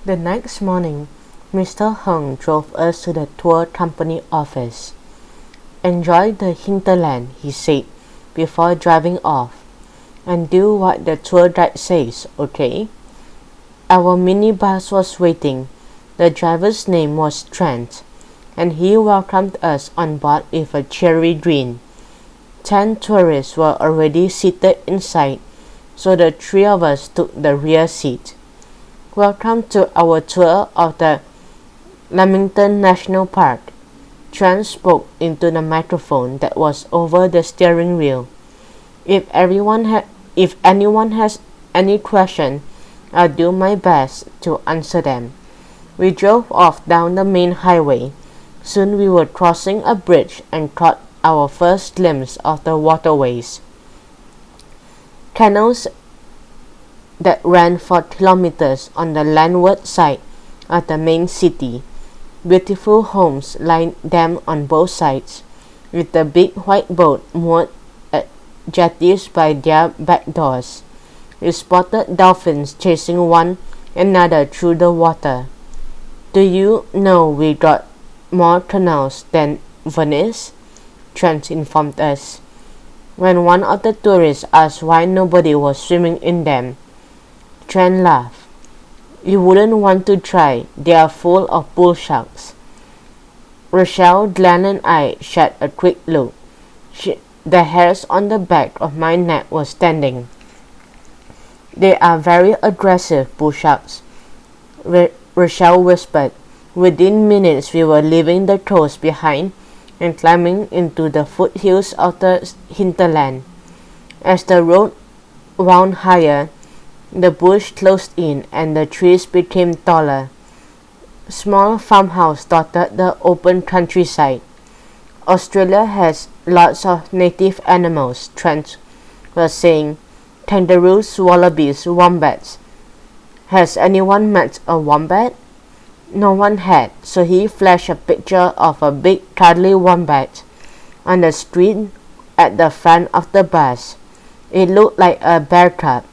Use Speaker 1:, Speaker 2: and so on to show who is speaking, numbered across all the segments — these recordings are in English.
Speaker 1: The next morning, Mr. Hung drove us to the tour company office. "Enjoy the hinterland," he said before driving off, "and do what the tour guide says, okay?" Our minibus was waiting. The driver's name was Trent, and he welcomed us on board with a cheery grin. 10 tourists were already seated inside, so the three of us took the rear seat. "Welcome to our tour of the Lamington National Park," Trent spoke into the microphone that was over the steering wheel. If anyone has any question, I'll do my best to answer them." We drove off down the main highway. Soon we were crossing a bridge and caught our first glimpse of the waterways. Canals that ran for kilometers on the landward side of the main city. Beautiful homes lined them on both sides, with the big white boat moored at jetties by their back doors. We spotted dolphins chasing one another through the water. "Do you know we got more canals than Venice?" Trent informed us. When one of the tourists asked why nobody was swimming in them, Trent laughed. "You wouldn't want to try. They are full of bull sharks." Rochelle, Glenn, and I shared a quick look. The hairs on the back of my neck were standing. "They are very aggressive, bull sharks," Rochelle whispered. Within minutes we were leaving the coast behind and climbing into the foothills of the hinterland. As the road wound higher, the bush closed in and the trees became taller. Small farmhouses dotted the open countryside. "Australia has lots of native animals," Trent was saying. "Kangaroos, wallabies, wombats." Has anyone met a wombat? No one had, so he flashed a picture of a big cuddly wombat on the screen at the front of the bus. It looked like a bear cub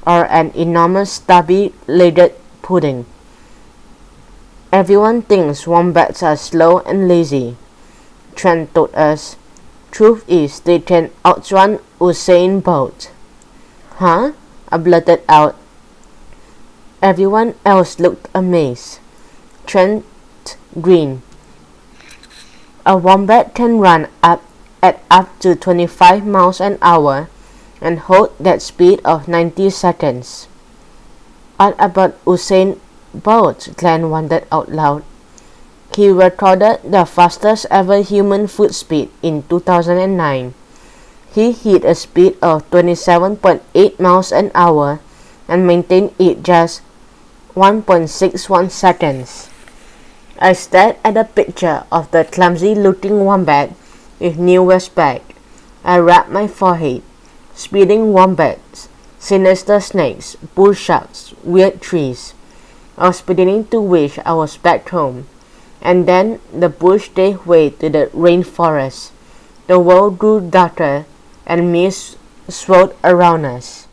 Speaker 1: or an enormous stubby legged pudding. "Everyone thinks wombats are slow and lazy," Trent told us. "Truth is they can outrun Usain Bolt." "Huh?" I blurted out. Everyone else looked amazed. Trent grinned. "A wombat can run at up to 25 miles an hour and hold that speed of 90 seconds. "What about Usain Bolt?" Glenn wondered out loud. "He recorded the fastest ever human foot speed in 2009. He hit a speed of 27.8 miles an hour and maintained it just 1.61 seconds. I stared at a picture of the clumsy-looking wombat with New-West back. I rubbed my forehead. Speeding wombats, sinister snakes, bull sharks, weird trees. I was beginning to wish I was back home. And then the bush gave way to the rainforest. The world grew darker, and mist swirled around us.